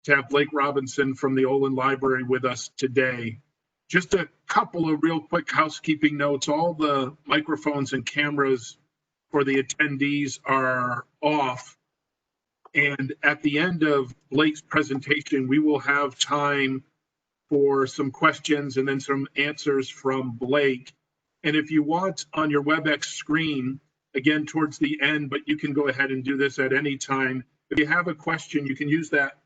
to have Blake Robinson from the Olin Library with us today. Just a couple of real quick housekeeping notes. All the microphones and cameras for the attendees are off. And at the end of Blake's presentation, we will have time for some questions and then some answers from Blake. And if you want on your WebEx screen, again, towards the end, but you can go ahead and do this at any time. If you have a question, you can use that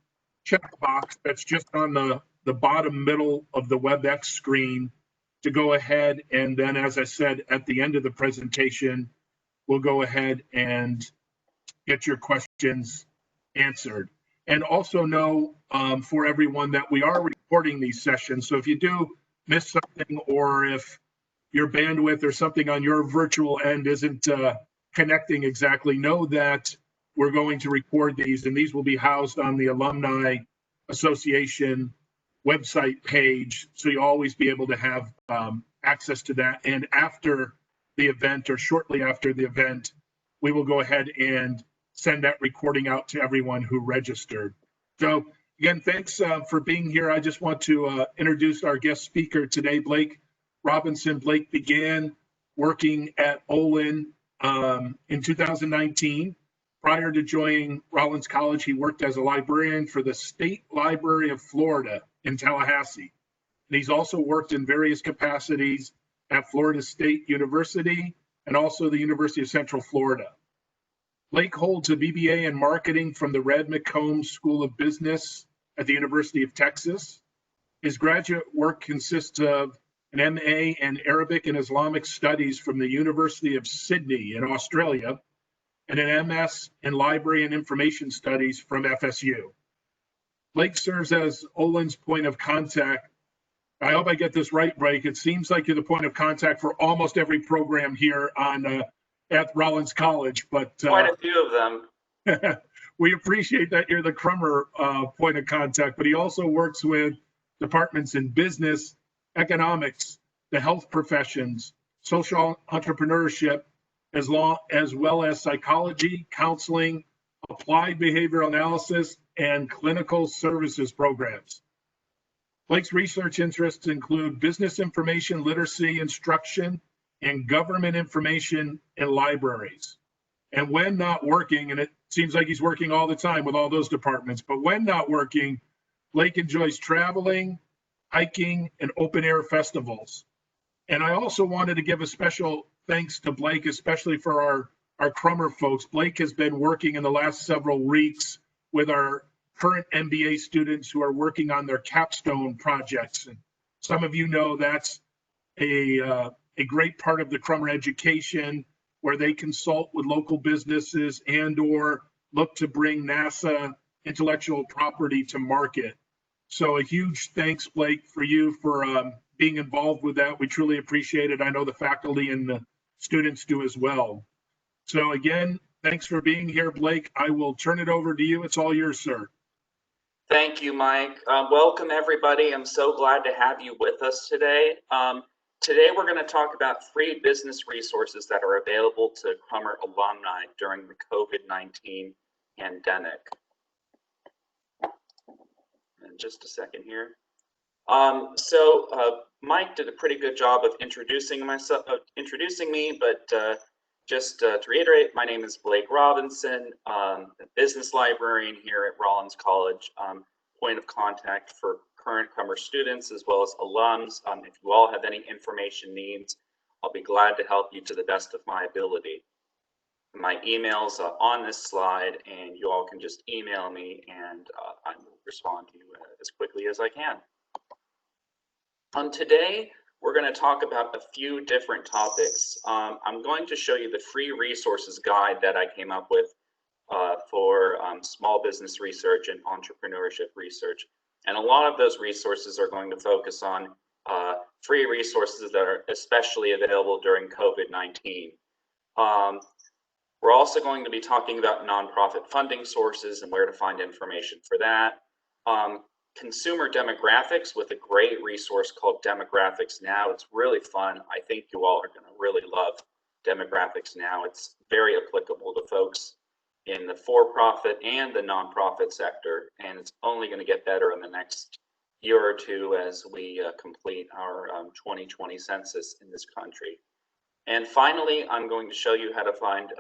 checkbox that's just on the bottom middle of the WebEx screen to go ahead. And then, as I said, at the end of the presentation, we'll go ahead and get your questions answered. And also know for everyone that we are recording these sessions. So if you do miss something, or if your bandwidth or something on your virtual end isn't connecting exactly, know that we're going to record these, and these will be housed on the Alumni Association website page. So you'll always be able to have access to that. And after the event, or shortly after the event, we will go ahead and send that recording out to everyone who registered. So again, thanks for being here. I just want to introduce our guest speaker today, Blake Robinson. Blake began working at Olin in 2019. Prior to joining Rollins College, he worked as a librarian for the State Library of Florida in Tallahassee. And he's also worked in various capacities at Florida State University and also the University of Central Florida. Blake holds a BBA in marketing from the Red McCombs School of Business at the University of Texas. His graduate work consists of an MA in Arabic and Islamic Studies from the University of Sydney in Australia, and an MS in Library and Information Studies from FSU. Blake serves as Olin's point of contact. I hope I get this right, Blake. It seems like you're the point of contact for almost every program here on at Rollins College, but quite a few of them. We appreciate that you're the Crummer point of contact, but he also works with departments in business, economics, the health professions, social entrepreneurship, as well as psychology, counseling, applied behavioral analysis, and clinical services programs. Blake's research interests include business information, literacy, instruction, and government information in libraries. And when not working, and it seems like he's working all the time with all those departments, but when not working, Blake enjoys traveling, hiking, and open air festivals. And I also wanted to give a special thanks to Blake, especially for our Crummer folks. Blake has been working in the last several weeks with our current MBA students who are working on their capstone projects. And some of you know that's a great part of the Crummer education, where they consult with local businesses and or look to bring NASA intellectual property to market. So a huge thanks, Blake, for you for being involved with that. We truly appreciate it. I know the faculty and the students do as well. So again, thanks for being here, Blake. I will turn it over to you. It's all yours, sir. Thank you, Mike. Welcome, everybody. I'm so glad to have you with us today. Today, we're going to talk about free business resources that are available to Crummer alumni during the COVID-19 pandemic. And just a second here. Mike did a pretty good job of introducing me, but just to reiterate, my name is Blake Robinson, a business librarian here at Rollins College, point of contact for current Crummer students as well as alums. If you all have any information needs, I'll be glad to help you to the best of my ability. My email's on this slide, and you all can just email me, and I will respond to you as quickly as I can. Today, we're going to talk about a few different topics. I'm going to show you the free resources guide that I came up with for small business research and entrepreneurship research. And a lot of those resources are going to focus on free resources that are especially available during COVID-19. We're also going to be talking about nonprofit funding sources and where to find information for that. Consumer demographics with a great resource called Demographics Now. It's really fun. I think you all are going to really love Demographics Now. It's very applicable to folks in the for-profit and the nonprofit sector, and it's only going to get better in the next year or two as we complete our 2020 census in this country. And finally, I'm going to show you how to find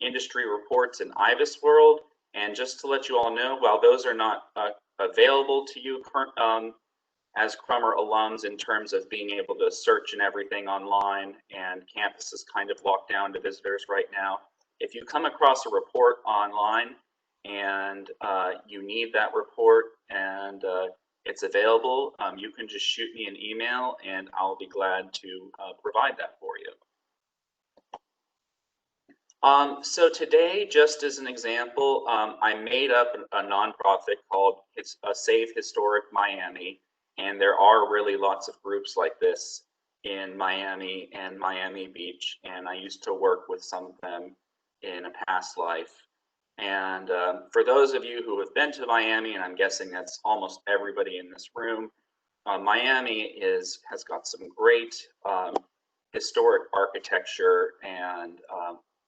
industry reports in IBISWorld. And just to let you all know, while those are not available to you as Crummer alums in terms of being able to search and everything online, and campus is kind of locked down to visitors right now, if you come across a report online and you need that report and it's available, you can just shoot me an email and I'll be glad to provide that for you. So today, just as an example, I made up a nonprofit called Save Historic Miami, and there are really lots of groups like this in Miami and Miami Beach, and I used to work with some of them in a past life. And for those of you who have been to Miami, and I'm guessing that's almost everybody in this room, Miami has got some great historic architecture and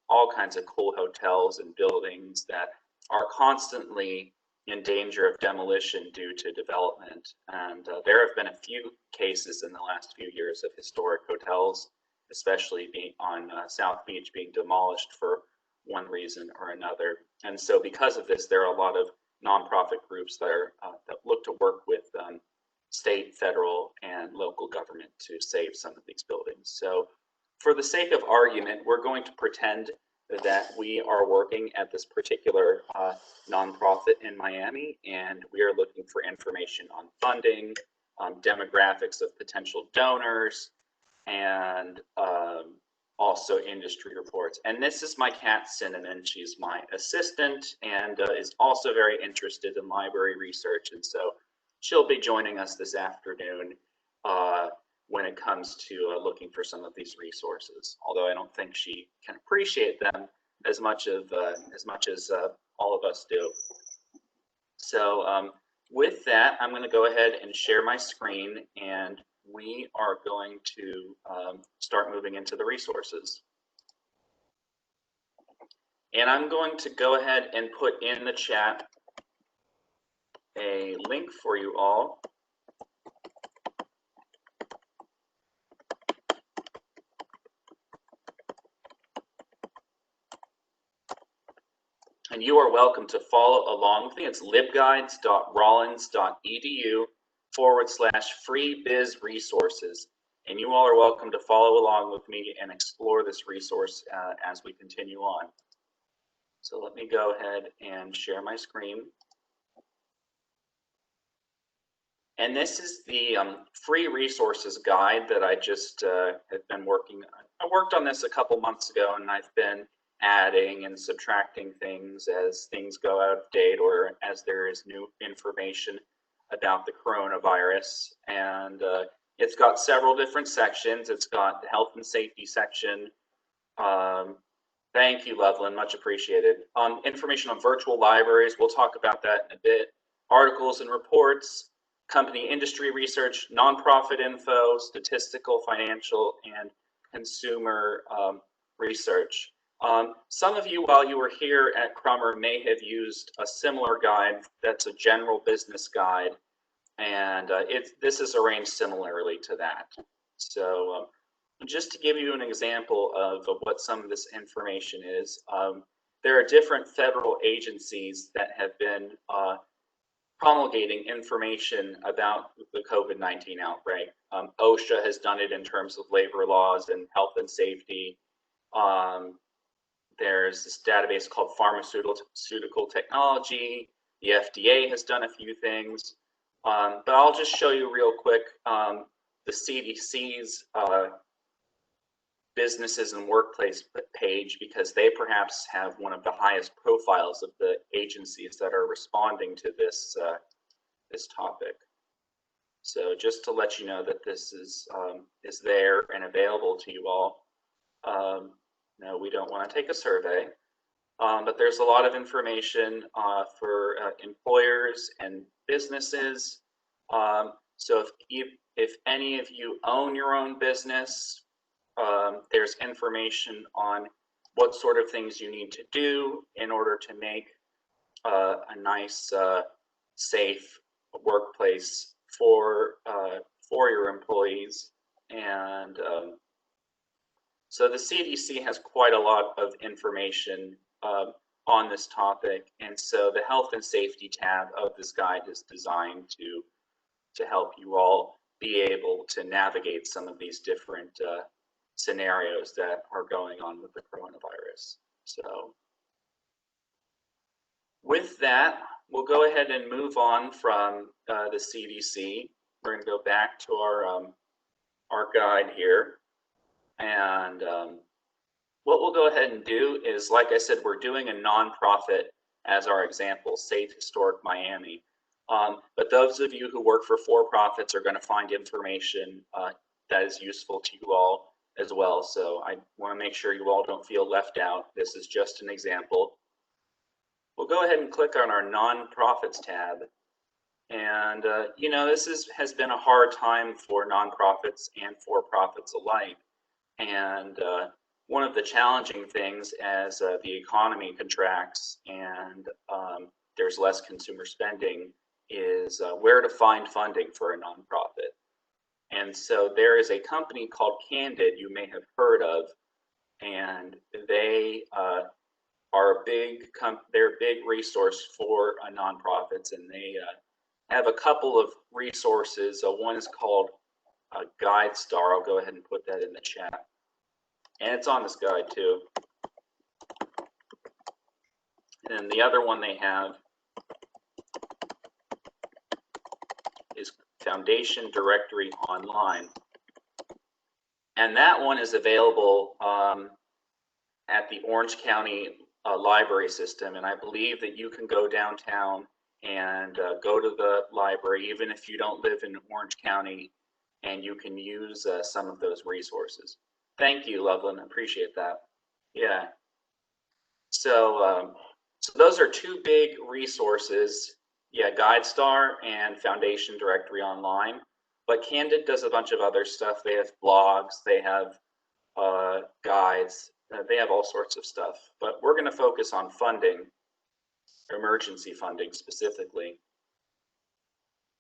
all kinds of cool hotels and buildings that are constantly in danger of demolition due to development. And there have been a few cases in the last few years of historic hotels, especially being on South Beach, being demolished for one reason or another. And so because of this, there are a lot of nonprofit groups that are that look to work with state, federal, and local government to save some of these buildings. So for the sake of argument, we're going to pretend that we are working at this particular nonprofit in Miami, and we are looking for information on funding, demographics of potential donors, and also industry reports. And this is my cat, Cinnamon. She's my assistant and is also very interested in library research. And so she'll be joining us this afternoon when it comes to looking for some of these resources, although I don't think she can appreciate them as much as all of us do. So with that, I'm going to go ahead and share my screen, and we are going to start moving into the resources. And I'm going to go ahead and put in the chat a link for you all. And you are welcome to follow along with me. It's libguides.rollins.edu/free biz resources. And you all are welcome to follow along with me and explore this resource as we continue on. So let me go ahead and share my screen. And this is the free resources guide that I just have been working on. I worked on this a couple months ago, and I've been adding and subtracting things as things go out of date or as there is new information about the coronavirus. And it's got several different sections. It's got the health and safety section. Thank you, Loveland, much appreciated. Information on virtual libraries, we'll talk about that in a bit. Articles and reports, company industry research, nonprofit info, statistical, financial, and consumer research. Some of you, while you were here at Crummer, may have used a similar guide that's a general business guide, and this is arranged similarly to that. So just to give you an example of what some of this information is, there are different federal agencies that have been promulgating information about the COVID-19 outbreak. OSHA has done it in terms of labor laws and health and safety. There's this database called Pharmaceutical Technology. The FDA has done a few things, but I'll just show you real quick the CDC's businesses and workplace page, because they perhaps have one of the highest profiles of the agencies that are responding to this this topic. So just to let you know that this is there and available to you all. No, we don't want to take a survey, but there's a lot of information for employers and businesses. So if any of you own your own business, there's information on what sort of things you need to do in order to make a nice, safe workplace for your employees. And so the CDC has quite a lot of information on this topic, and so the health and safety tab of this guide is designed to help you all be able to navigate some of these different scenarios that are going on with the coronavirus. So with that, we'll go ahead and move on from the CDC. We're going to go back to our guide here. And what we'll go ahead and do is, like I said, we're doing a nonprofit as our example, Safe Historic Miami. But those of you who work for for-profits are going to find information that is useful to you all as well. So I want to make sure you all don't feel left out. This is just an example. We'll go ahead and click on our nonprofits tab. And, you know, this has been a hard time for nonprofits and for-profits alike. And one of the challenging things as the economy contracts and there's less consumer spending is where to find funding for a nonprofit. And so there is a company called Candid you may have heard of, and they are a they're a big resource for nonprofits, and they have a couple of resources. One is called GuideStar. I'll go ahead and put that in the chat, and it's on this guide too. And the other one they have is Foundation Directory Online, and that one is available at the Orange County library system. And I believe that you can go downtown and go to the library, even if you don't live in Orange County, and you can use some of those resources. Thank you, Loveland. I appreciate that. Yeah. So, so those are two big resources. Yeah, GuideStar and Foundation Directory Online. But Candid does a bunch of other stuff. They have blogs, they have guides, they have all sorts of stuff. But we're going to focus on funding, emergency funding specifically.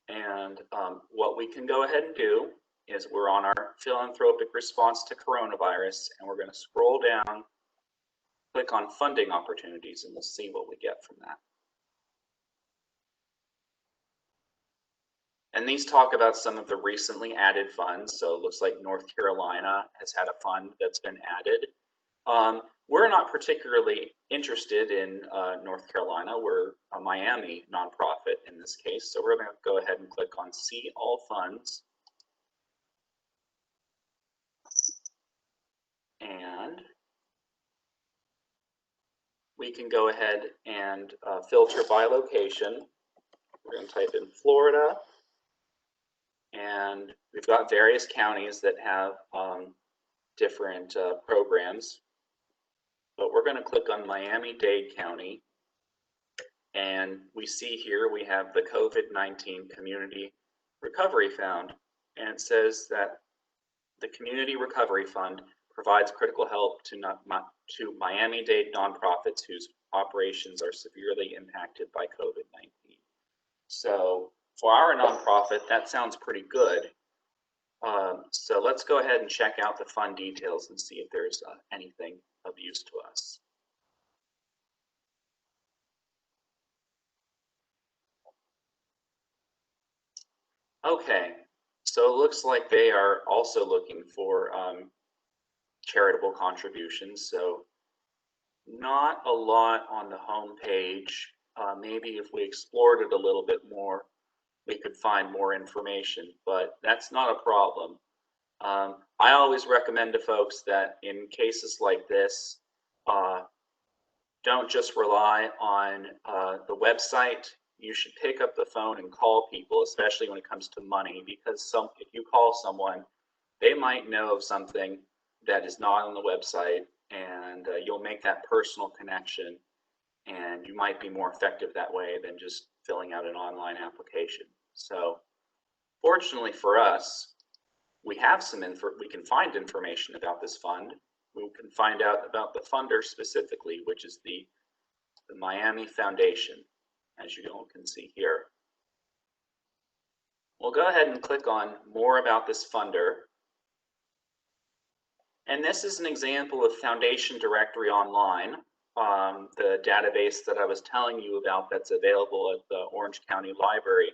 And what we can go ahead and do is we're on our philanthropic response to coronavirus, and we're going to scroll down, click on funding opportunities, and we'll see what we get from that. And these talk about some of the recently added funds. So it looks like North Carolina has had a fund that's been added. We're not particularly interested in North Carolina. We're a Miami nonprofit in this case. So we're going to go ahead and click on See All Funds. And we can go ahead and filter by location. We're going to type in Florida. And we've got various counties that have different programs. But we're going to click on Miami-Dade County. And we see here we have the COVID-19 Community Recovery Fund. And it says that the Community Recovery Fund provides critical help to Miami-Dade nonprofits whose operations are severely impacted by COVID-19. So for our nonprofit, that sounds pretty good. So let's go ahead and check out the fund details and see if there's anything of use to us. Okay, so it looks like they are also looking for charitable contributions. So not a lot on the home page. Maybe if we explored it a little bit more, we could find more information, but that's not a problem. I always recommend to folks that in cases like this, don't just rely on the website. You should pick up the phone and call people, especially when it comes to money, because if you call someone, they might know of something that is not on the website, and you'll make that personal connection, and you might be more effective that way than just filling out an online application. So fortunately for us, we have we can find information about this fund. we can find out about the funder specifically, which is the Miami Foundation, as you all can see here. We'll go ahead and click on more about this funder. And this is an example of Foundation Directory Online, the database that I was telling you about that's available at the Orange County Library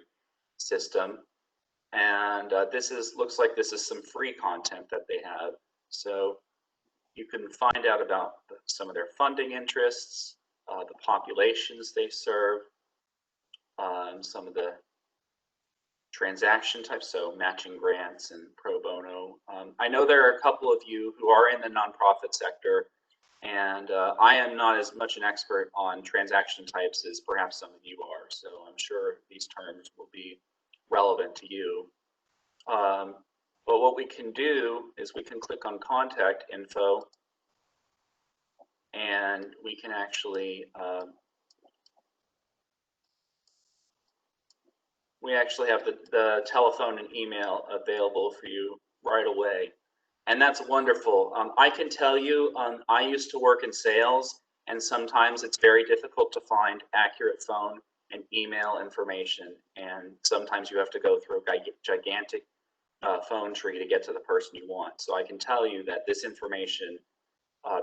system. And looks like this is some free content that they have. So you can find out about some of their funding interests, the populations they serve, some of the transaction types, so matching grants and pro bono. I know there are a couple of you who are in the nonprofit sector, and I am not as much an expert on transaction types as perhaps some of you are, so I'm sure these terms will be relevant to you. But what we can do is we can click on contact info, and we can actually have the telephone and email available for you right away. And that's wonderful. I can tell you, I used to work in sales, and sometimes it's very difficult to find accurate phone and email information. And sometimes you have to go through a gigantic phone tree to get to the person you want. So I can tell you that this information,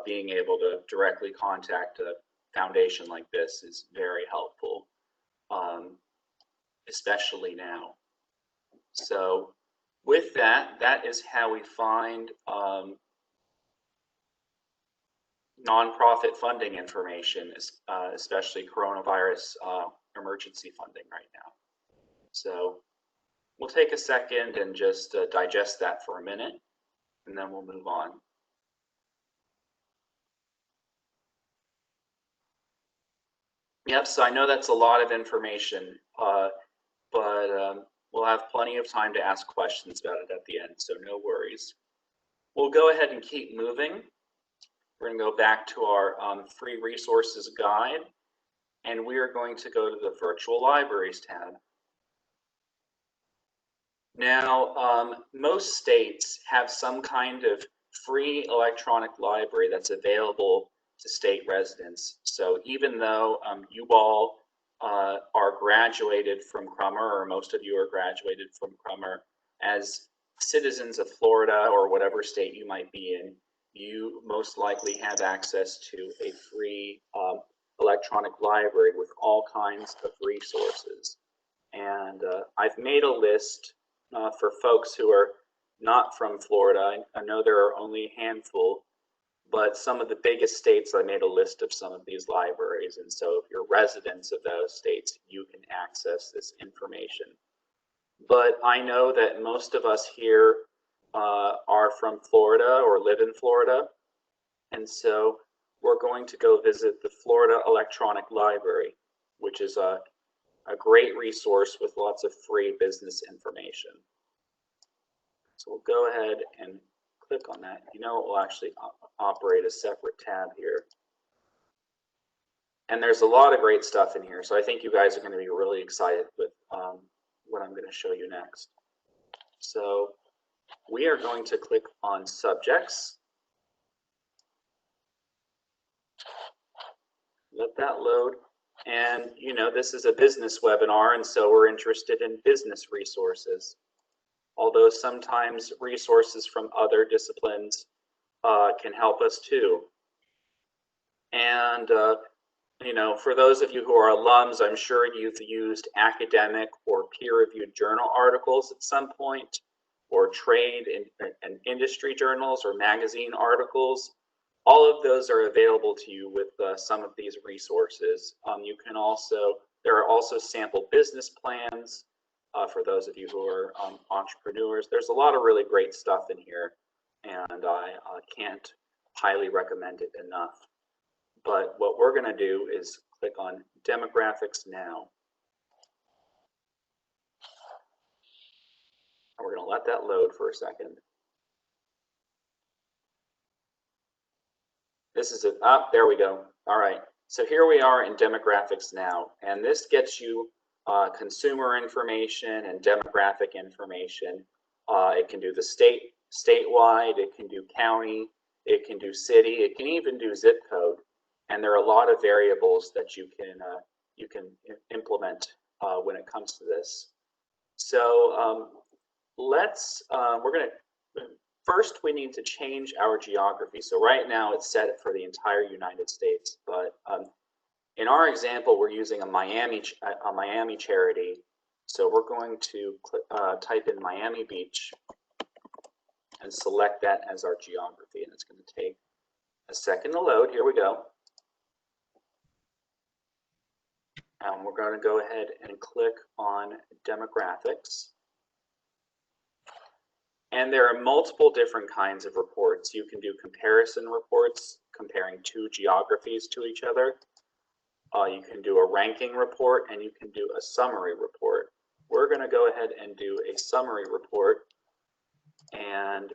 being able to directly contact a foundation like this is very helpful. Especially now. So with that, that is how we find nonprofit funding information, especially coronavirus emergency funding right now. So we'll take a second and just digest that for a minute, and then we'll move on. Yep, so I know that's a lot of information, but we'll have plenty of time to ask questions about it at the end, so no worries. We'll go ahead and keep moving. We're going to go back to our free resources guide, and we are going to go to the virtual libraries tab. Now, most states have some kind of free electronic library that's available to state residents. So even though you all are graduated from Crummer, or most of you are graduated from Crummer, as citizens of Florida or whatever state you might be in, you most likely have access to a free electronic library with all kinds of resources. And I've made a list for folks who are not from Florida. I know there are only a handful, but some of the biggest states, I made a list of some of these libraries. And so if you're residents of those states, you can access this information. But I know that most of us here are from Florida or live in Florida. And so we're going to go visit the Florida Electronic Library, which is a great resource with lots of free business information. So we'll go ahead and click on that. You know, it will actually operate a separate tab here. And there's a lot of great stuff in here. So I think you guys are going to be really excited with what I'm going to show you next. So we are going to click on subjects. Let that load. And you know, this is a business webinar, and so we're interested in business resources. Although sometimes resources from other disciplines can help us too. And you know, for those of you who are alums, I'm sure you've used academic or peer-reviewed journal articles at some point, or trade and industry journals or magazine articles. All of those are available to you with some of these resources. You can also, there are also sample business plans for those of you who are entrepreneurs. There's a lot of really great stuff in here, and I can't highly recommend it enough. But what we're going to do is click on demographics now. And we're going to let that load for a second. This is there we go. All right. So here we are in demographics now, and this gets you consumer information and demographic information. It can do the statewide, it can do county, it can do city, it can even do zip code, and there are a lot of variables that you can implement when it comes to this. So we're going to, first we need to change our geography. So right now it's set for the entire United States, but in our example, we're using a Miami charity. So we're going to type in Miami Beach and select that as our geography, and it's going to take a second to load. Here we go. And we're going to go ahead and click on demographics. And there are multiple different kinds of reports. You can do comparison reports, comparing two geographies to each other. You can do a ranking report, and you can do a summary report. We're going to go ahead and do a summary report, and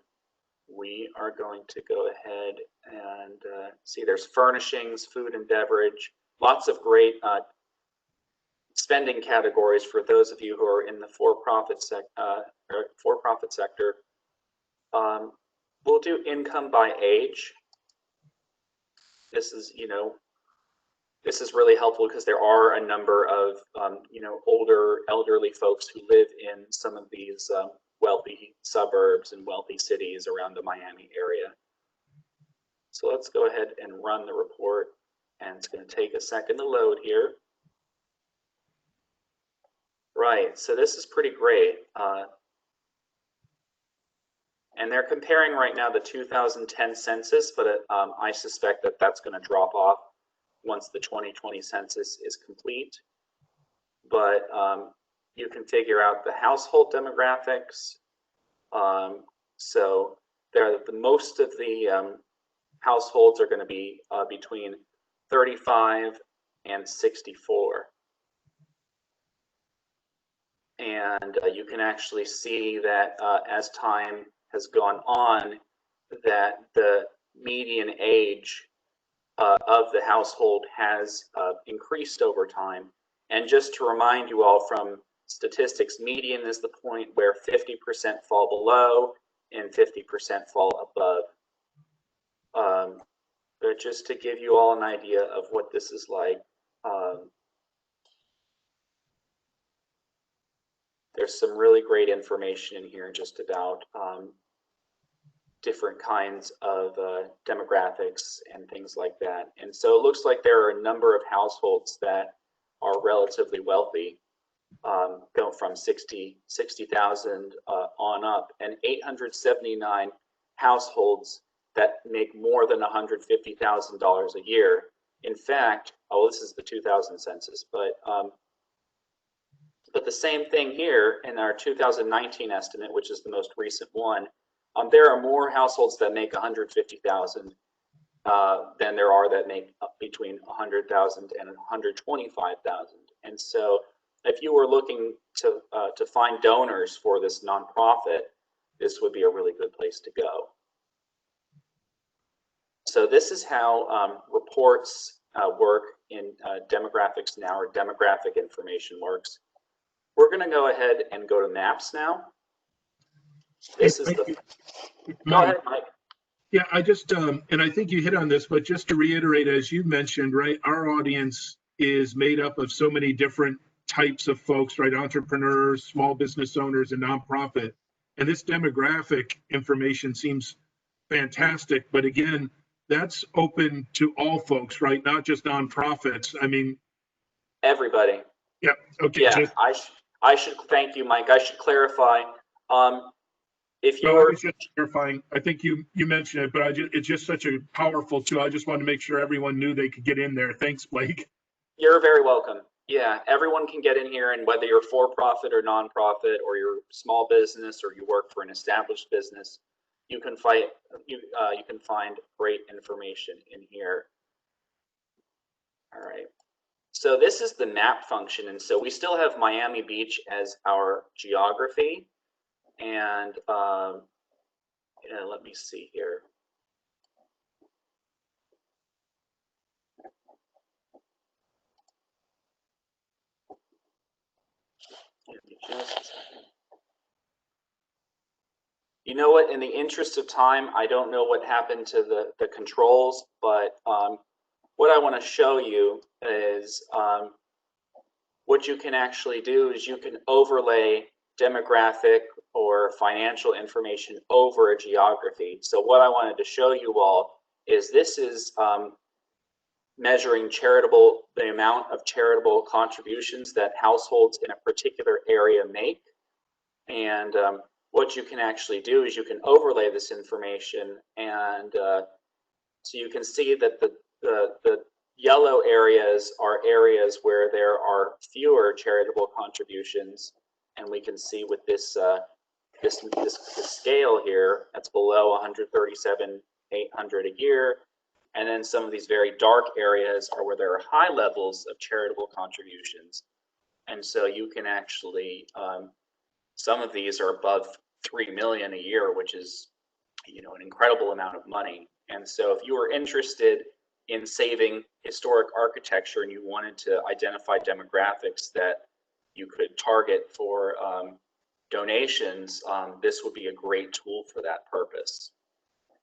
we are going to go ahead and see there's furnishings, food and beverage, lots of great spending categories for those of you who are in the for-profit sector. We'll do income by age. This is, this is really helpful because there are a number of, older, elderly folks who live in some of these wealthy suburbs and wealthy cities around the Miami area. So let's go ahead and run the report, and it's going to take a second to load here. Right, so this is pretty great. And they're comparing right now the 2010 census, but I suspect that that's going to drop off once the 2020 census is complete. But you can figure out the household demographics. So most of the households are going to be between 35 and 64. And you can actually see that as time has gone on, that the median age of the household has increased over time. And just to remind you all from statistics, median is the point where 50% fall below and 50% fall above. But just to give you all an idea of what this is like, there's some really great information in here just about different kinds of demographics and things like that. And so it looks like there are a number of households that are relatively wealthy, go from 60,000 on up, and 879 households that make more than $150,000 a year. In fact, this is the 2000 census, but the same thing here in our 2019 estimate, which is the most recent one. There are more households that make 150,000 than there are that make between 100,000 and 125,000. And so, if you were looking to find donors for this nonprofit, this would be a really good place to go. So this is how reports work in demographics now, or demographic information works. We're going to go ahead and go to maps now. This is the. Go ahead, Mike. Yeah, I just, and I think you hit on this, but just to reiterate, as you mentioned, right, our audience is made up of so many different types of folks, right? Entrepreneurs, small business owners, and nonprofit. And this demographic information seems fantastic, but again, that's open to all folks, right? Not just nonprofits. I mean, everybody. Yeah. Okay. Yeah, I should thank you, Mike. I should clarify. If you I were was just clarifying, I think you mentioned it, but it's just such a powerful tool. I just wanted to make sure everyone knew they could get in there. Thanks, Blake. You're very welcome. Yeah, everyone can get in here, and whether you're for-profit or nonprofit, or you're small business, or you work for an established business, you can find great information in here. All right. So this is the map function, and so we still have Miami Beach as our geography. And let me see here. Give me just a second. You know what, in the interest of time, I don't know what happened to the controls, but what I want to show you is what you can actually do is you can overlay demographic or financial information over a geography. So what I wanted to show you all is this is measuring the amount of charitable contributions that households in a particular area make. And what you can actually do is you can overlay this information, and so you can see that the yellow areas are areas where there are fewer charitable contributions, and we can see with this this scale here that's below 137,800 a year, and then some of these very dark areas are where there are high levels of charitable contributions, and so you can actually some of these are above 3 million a year, which is, you know, an incredible amount of money. And so if you were interested in saving historic architecture and you wanted to identify demographics that you could target for donations, this would be a great tool for that purpose.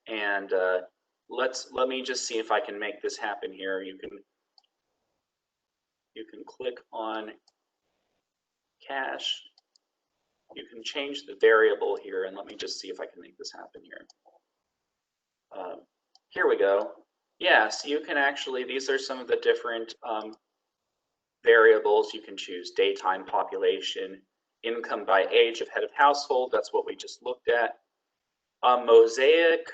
And let me just see if I can make this happen here. You can click on cash. You can change the variable here, and let me just see if I can make this happen here. Here we go. Yeah, so you can actually, these are some of the different variables you can choose: daytime population, income by age of head of household, that's what we just looked at. Mosaic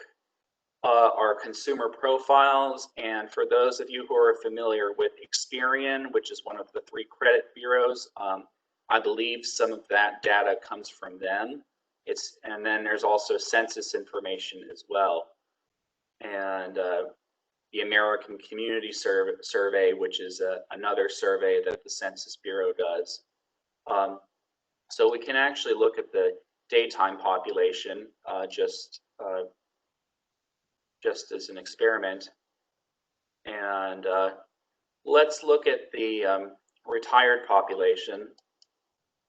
are consumer profiles, and for those of you who are familiar with Experian, which is one of the 3 credit bureaus, I believe some of that data comes from them. And then there's also census information as well. And the American Community Survey, which is another survey that the Census Bureau does. So we can actually look at the daytime population just as an experiment. And let's look at the retired population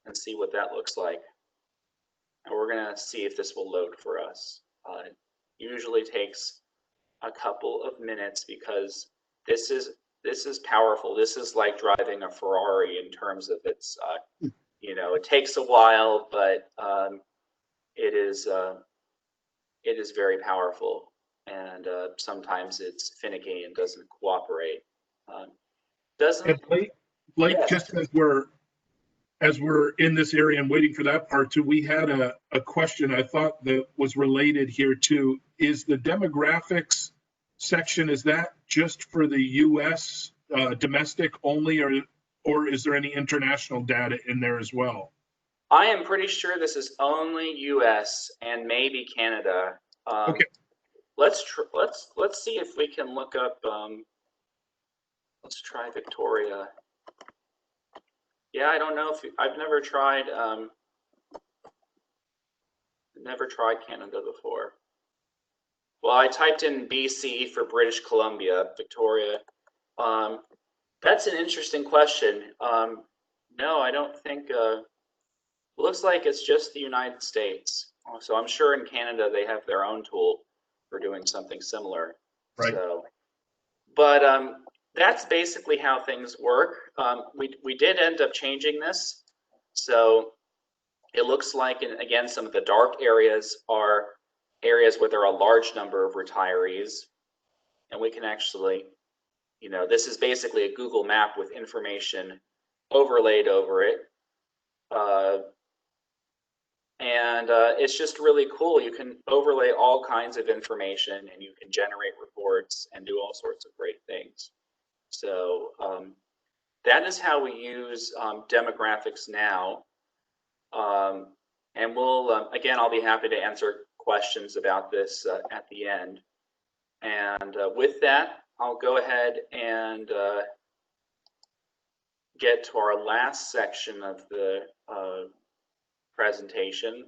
and see what that looks like. And we're going to see if this will load for us. It usually takes a couple of minutes because this is powerful. This is like driving a Ferrari in terms of its, you know, it takes a while, but it is very powerful, and sometimes it's finicky and doesn't cooperate. Blake, yes. Just as we're in this area and waiting for that part too, we had a question I thought that was related here too. Is the demographics section, is that just for the US domestic only, or is there any international data in there as well? I am pretty sure this is only US and maybe Canada. Okay. Let's see if we can look up. Let's try Victoria. Yeah, I don't know if I've never tried Canada before. Well, I typed in BC for British Columbia, Victoria. That's an interesting question. No, I don't think. Looks like it's just the United States. So I'm sure in Canada they have their own tool for doing something similar. Right. So, but that's basically how things work. We did end up changing this. So it looks like, and again, some of the dark areas are areas where there are a large number of retirees. And we can actually, you know, this is basically a Google map with information overlaid over it. It's just really cool. You can overlay all kinds of information, and you can generate reports and do all sorts of great things. So that is how we use demographics now. And we'll, again, I'll be happy to answer questions about this at the end. And with that, I'll go ahead and get to our last section of the presentation.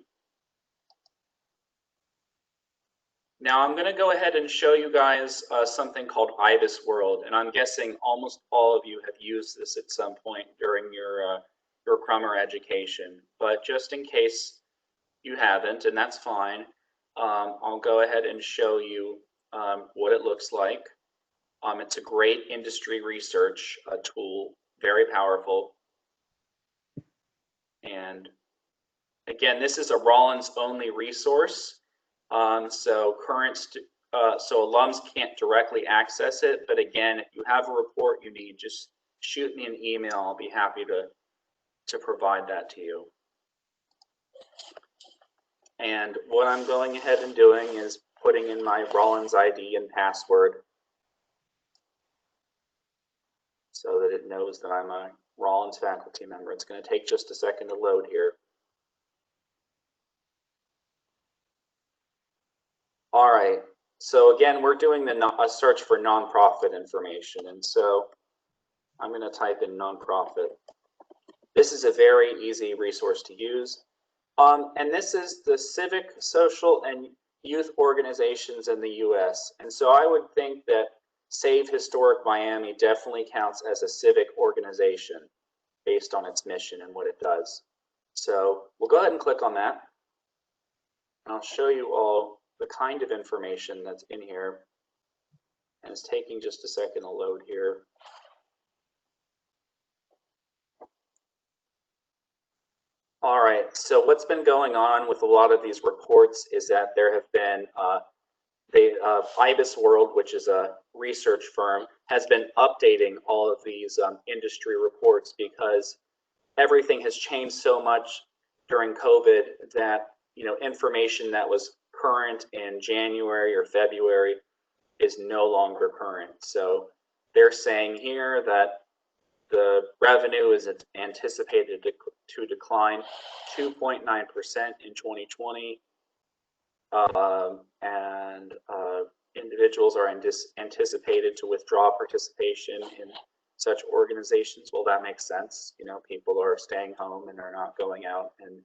Now I'm going to go ahead and show you guys something called IBISWorld, and I'm guessing almost all of you have used this at some point during your Crummer education. But just in case you haven't, and that's fine, I'll go ahead and show you what it looks like. It's a great industry research tool, very powerful. And again, this is a Rollins only resource. So alums can't directly access it. But again, if you have a report you need, just shoot me an email. I'll be happy to provide that to you. And what I'm going ahead and doing is putting in my Rollins ID and password so that it knows that I'm a Rollins faculty member. It's going to take just a second to load here. All right, so again, we're doing a search for nonprofit information. And so I'm going to type in nonprofit. This is a very easy resource to use. And this is the civic, social, and youth organizations in the US. And so I would think that Save Historic Miami definitely counts as a civic organization based on its mission and what it does. So we'll go ahead and click on that. And I'll show you all the kind of information that's in here. And it's taking just a second to load here. All right, so what's been going on with a lot of these reports is that there have been, IBISWorld, which is a research firm, has been updating all of these industry reports because everything has changed so much during COVID that, you know, information that was current in January or February is no longer current. So they're saying here that the revenue is anticipated to decline 2.9% in 2020, and individuals are anticipated to withdraw participation in such organizations. Well, that makes sense. You know, people are staying home and are not going out and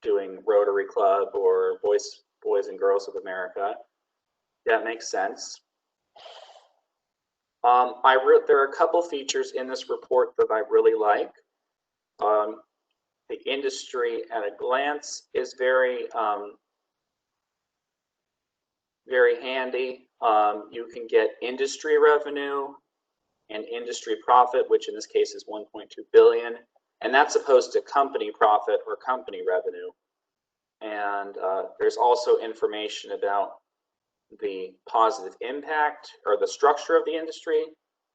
doing Rotary Club or Boys and Girls of America. That makes sense. There are a couple features in this report that I really like. The industry at a glance is very handy. You can get industry revenue and industry profit, which in this case is 1.2 billion, and that's opposed to company profit or company revenue. And there's also information about the positive impact or the structure of the industry.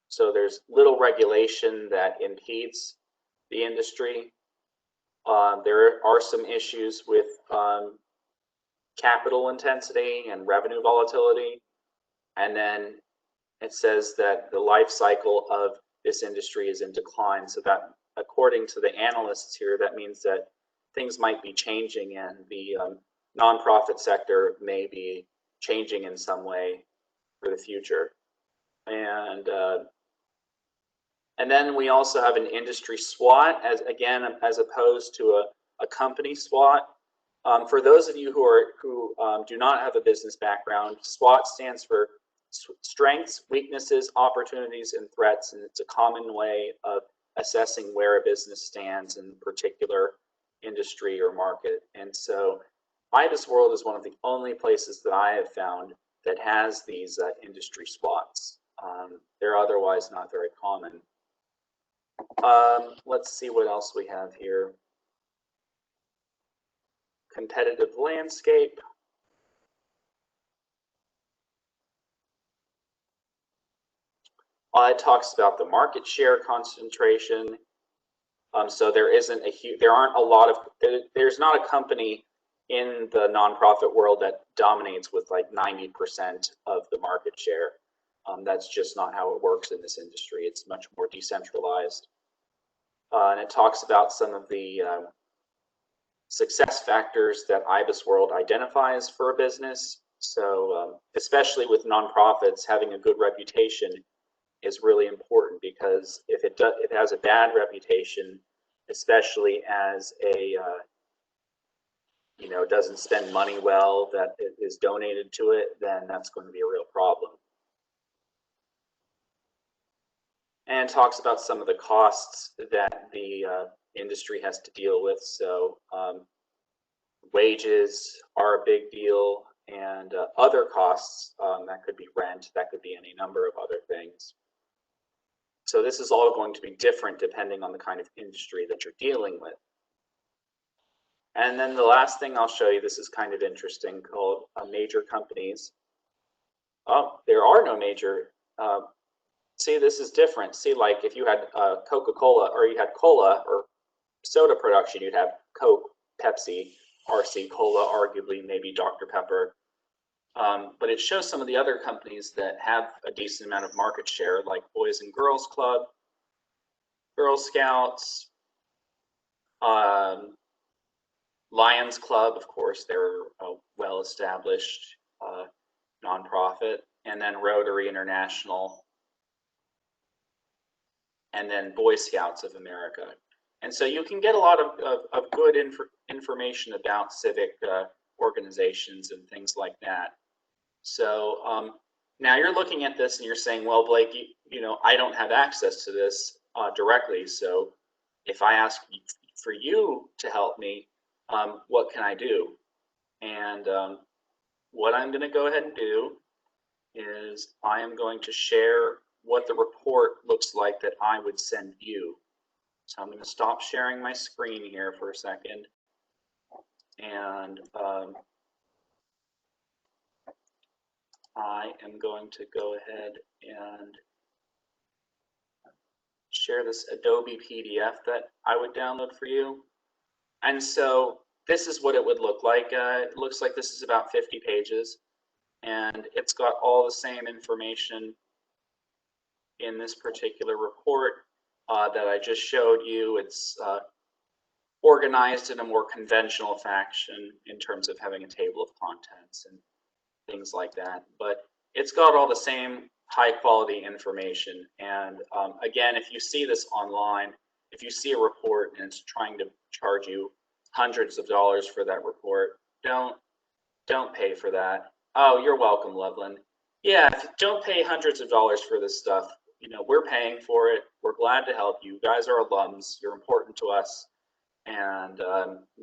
So there's little regulation that impedes the industry. There are some issues with capital intensity and revenue volatility. And then it says that the life cycle of this industry is in decline. So that, according to the analysts here, that means that things might be changing and the nonprofit sector may be changing in some way for the future. And then we also have an industry SWOT, as opposed to a company SWOT. For those of you who do not have a business background, SWOT stands for strengths, weaknesses, opportunities, and threats, and it's a common way of assessing where a business stands in a particular industry or market. And so IBISWorld is one of the only places that I have found that has these industry SWOTs. They're otherwise not very common. Let's see what else we have here. Competitive landscape. It talks about the market share concentration. So there's not a company in the nonprofit world that dominates with like 90% of the market share. That's just not how it works in this industry. It's much more decentralized. And it talks about some of the success factors that IBISWorld identifies for a business. So especially with nonprofits, having a good reputation is really important, because if it has a bad reputation, especially as a doesn't spend money well that is donated to it, then that's going to be a real problem. And talks about some of the costs that the industry has to deal with. So wages are a big deal. and other costs. That could be rent, that could be any number of other things. So this is all going to be different depending on the kind of industry that you're dealing with. And then the last thing I'll show you, this is kind of interesting, called major companies. Oh, there are no major. See, this is different. See, like if you had Coca-Cola, or you had cola or soda production, you'd have Coke, Pepsi, RC Cola, arguably maybe Dr. Pepper. But it shows some of the other companies that have a decent amount of market share, like Boys and Girls Club, Girl Scouts, Lions Club, of course, they're a well-established nonprofit, and then Rotary International, and then Boy Scouts of America. And so you can get a lot of good information about civic organizations and things like that. So now you're looking at this and you're saying, well, Blake, you know, I don't have access to this directly. So if I ask for you to help me, what can I do? And what I'm going to go ahead and do is I am going to share what the report looks like that I would send you. So I'm going to stop sharing my screen here for a second. And I am going to go ahead and share this Adobe PDF that I would download for you. And so this is what it would look like. It looks like this is about 50 pages, and it's got all the same information in this particular report that I just showed you. It's organized in a more conventional fashion in terms of having a table of contents and things like that. But it's got all the same high quality information. And again, if you see this online, if you see a report and it's trying to charge you hundreds of dollars for that report, don't pay for that. Oh, you're welcome, Loveland. Yeah, don't pay hundreds of dollars for this stuff. You know, we're paying for it. We're glad to help you. You guys are alums. You're important to us, and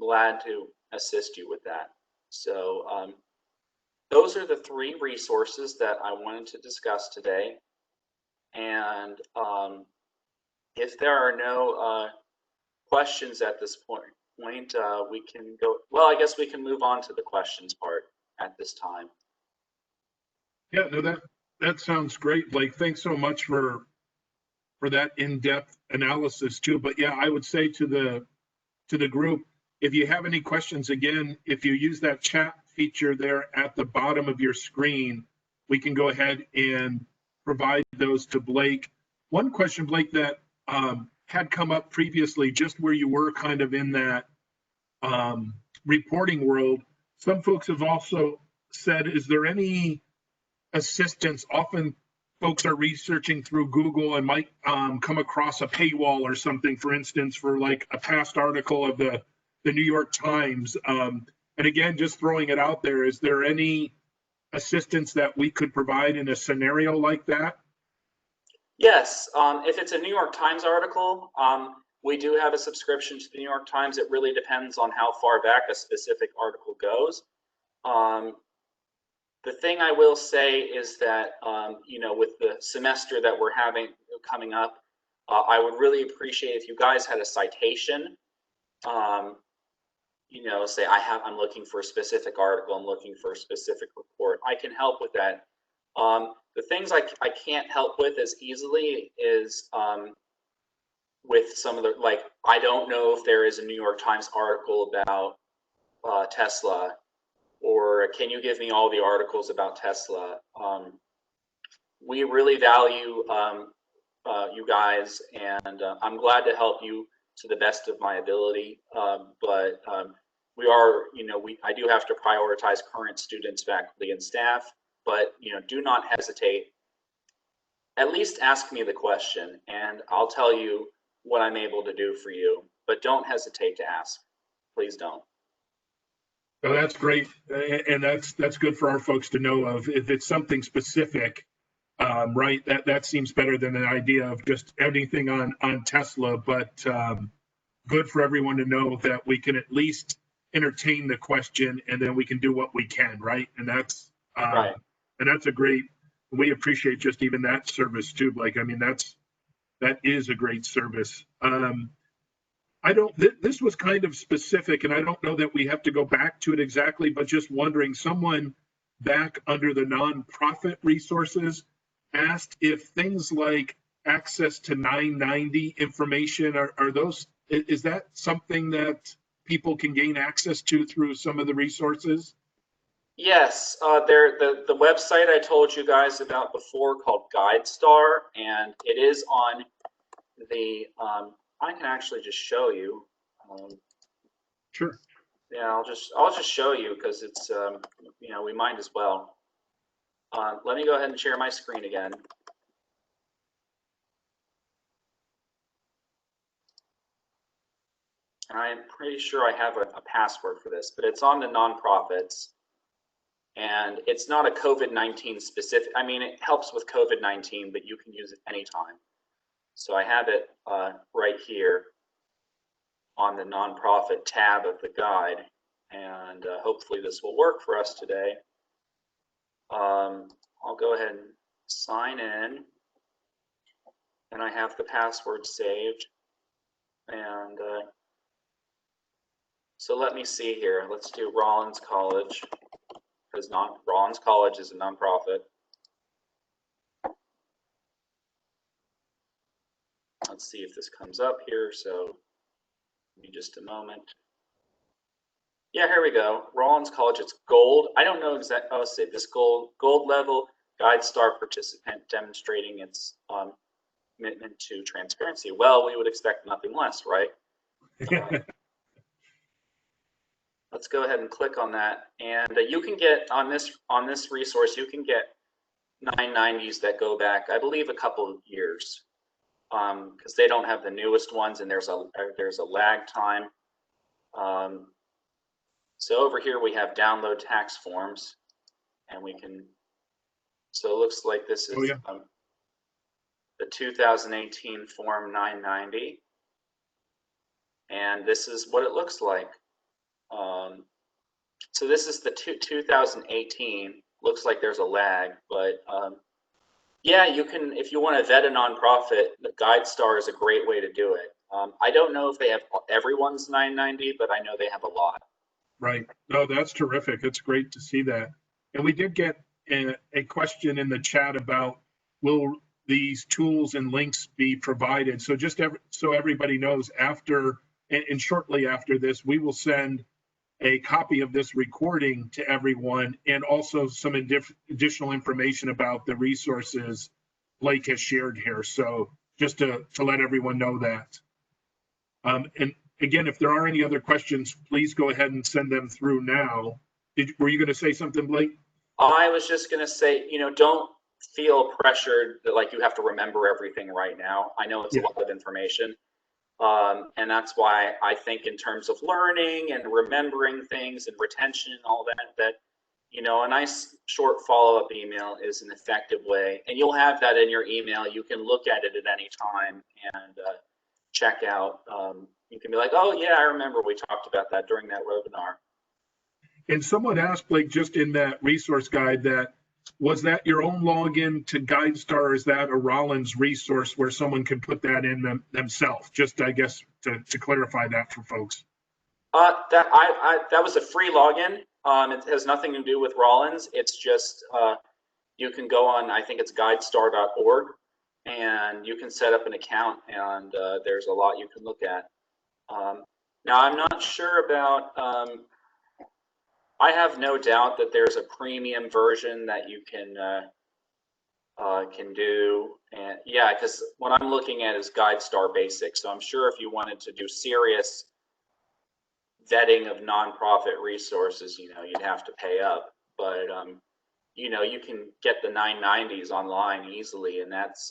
glad to assist you with that. So those are the 3 resources that I wanted to discuss today. And if there are no questions at this point, we can go, well, I guess we can move on to the questions part at this time. Yeah, no, that sounds great, Blake. Thanks so much for that in-depth analysis too. But yeah, I would say to the group, if you have any questions, again, if you use that chat feature there at the bottom of your screen, we can go ahead and provide those to Blake. One question, Blake, that had come up previously, just where you were kind of in that reporting world, some folks have also said, is there any assistance? Often folks are researching through Google and might come across a paywall or something, for instance, for like a past article of the New York Times. And again, just throwing it out there, is there any assistance that we could provide in a scenario like that? Yes, if it's a New York Times article, we do have a subscription to the New York Times. It really depends on how far back a specific article goes. The thing I will say is that, you know, with the semester that we're having coming up, I would really appreciate if you guys had a citation. You know, say I'm looking for a specific article, I'm looking for a specific report. I can help with that. The things I can't help with as easily is with some of the, like, I don't know if there is a New York Times article about Tesla, or can you give me all the articles about Tesla? We really value you guys, and I'm glad to help you to the best of my ability. But we are, you know, I do have to prioritize current students, faculty, and staff. But, you know, do not hesitate. At least ask me the question, and I'll tell you what I'm able to do for you. But don't hesitate to ask. Please don't. Well, that's great, and that's good for our folks to know of. If it's something specific, right, that seems better than an idea of just anything on Tesla. But good for everyone to know that we can at least entertain the question, and then we can do what we can, right? And that's Right. and that's a great. We appreciate just even that service too, Blake. I mean, that is a great service. I don't. This was kind of specific, and I don't know that we have to go back to it exactly, but just wondering, someone back under the nonprofit resources asked if things like access to 990 information are those, is that something that people can gain access to through some of the resources? Yes, the website I told you guys about before called GuideStar, and it is on the, I can actually just show you. Sure. Yeah, I'll just show you because it's, you know, we might as well. Let me go ahead and share my screen again. And I'm pretty sure I have a password for this, but it's on the nonprofits. And it's not a COVID-19 specific, I mean, it helps with COVID-19, but you can use it anytime. So I have it right here on the nonprofit tab of the guide, and hopefully this will work for us today. I'll go ahead and sign in, and I have the password saved. And so let me see here. Let's do Rollins College, because Rollins College is a nonprofit. Let's see if this comes up here. So give me just a moment. Yeah, here we go. Rollins College, it's gold. I don't know exactly. Oh, let's see, this gold level GuideStar participant demonstrating its commitment to transparency. Well, we would expect nothing less, right? Let's go ahead and click on that, and you can get on this resource, you can get 990s that go back, I believe, a couple of years, because they don't have the newest ones, and there's a lag time. So over here we have download tax forms, and we can. So it looks like this is the 2018 Form 990, and this is what it looks like. So this is the 2018. Looks like there's a lag, but yeah, you can, if you want to vet a nonprofit, the GuideStar is a great way to do it. I don't know if they have everyone's 990, but I know they have a lot. Right. No, that's terrific. It's great to see that. And we did get a question in the chat about, will these tools and links be provided? So just so everybody knows, after and shortly after this, we will send a copy of this recording to everyone, and also some additional information about the resources Blake has shared here. So just to let everyone know that. And again, if there are any other questions, please go ahead and send them through now. Were you going to say something, Blake? I was just going to say, you know, don't feel pressured that like you have to remember everything right now. I know it's a lot of information. And that's why I think in terms of learning and remembering things and retention and all that, you know, a nice short follow-up email is an effective way. And you'll have that in your email. You can look at it at any time and check out. You can be like, oh, yeah, I remember we talked about that during that webinar. And someone asked, Blake, just in that resource guide, was that your own login to GuideStar, or is that a Rollins resource where someone can put that in themselves? Just, I guess, to clarify that for folks. That was a free login. It has nothing to do with Rollins. It's just, you can go on, I think it's guidestar.org, and you can set up an account, and there's a lot you can look at. Now, I'm not sure about, I have no doubt that there's a premium version that you can do, and yeah, because what I'm looking at is GuideStar Basic. So I'm sure if you wanted to do serious vetting of nonprofit resources, you know, you'd have to pay up. But you know, you can get the 990s online easily, and that's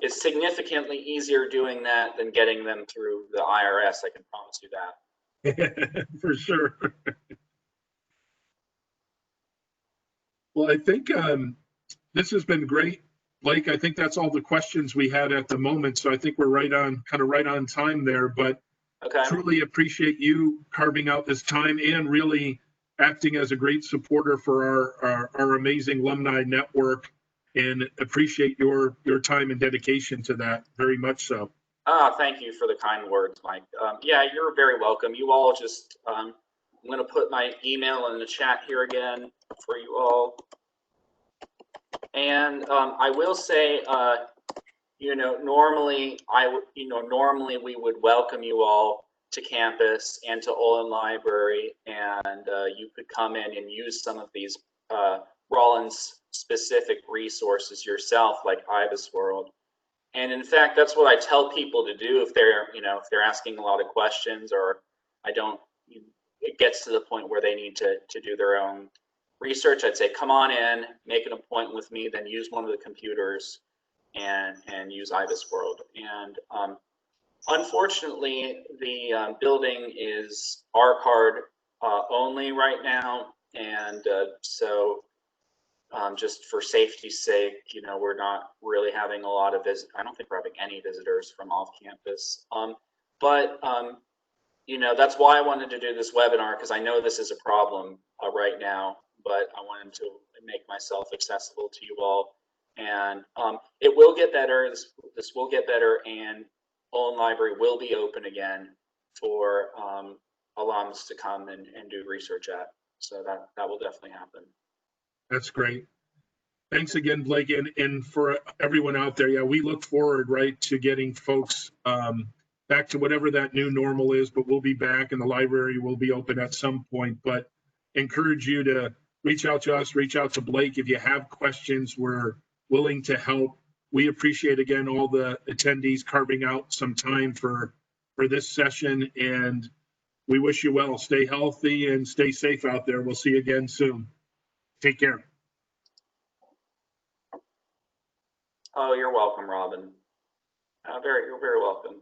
it's significantly easier doing that than getting them through the IRS. I can promise you that. For sure. Well, I think this has been great, Blake. I think that's all the questions we had at the moment. So I think we're kind of right on time there. But Okay. Truly appreciate you carving out this time and really acting as a great supporter for our amazing alumni network, and appreciate your time and dedication to that very much so. Thank you for the kind words, Mike. Yeah, you're very welcome. You all just, I'm going to put my email in the chat here again for you all. And I will say, you know, normally we would welcome you all to campus and to Olin Library, and you could come in and use some of these Rollins specific resources yourself, like IBISWorld. And in fact, that's what I tell people to do if they're, you know, if they're asking a lot of questions, or it gets to the point where they need to do their own research. I'd say, come on in, make an appointment with me, then use one of the computers and use IBISWorld. And unfortunately, the building is R-card only right now, and so just for safety's sake, you know, we're not really having a lot of I don't think we're having any visitors from off campus. You know, that's why I wanted to do this webinar, because I know this is a problem right now, but I wanted to make myself accessible to you all. And it will get better. This will get better, and Olin Library will be open again for alums to come and do research at. So that will definitely happen. That's great. Thanks again, Blake, and for everyone out there. Yeah, we look forward, right, to getting folks back to whatever that new normal is, but we'll be back, and the library will be open at some point. But encourage you to reach out to us, reach out to Blake if you have questions. We're willing to help. We appreciate, again, all the attendees carving out some time for this session, and we wish you well. Stay healthy and stay safe out there. We'll see you again soon. Take care. Oh, you're welcome, Robin. You're very welcome.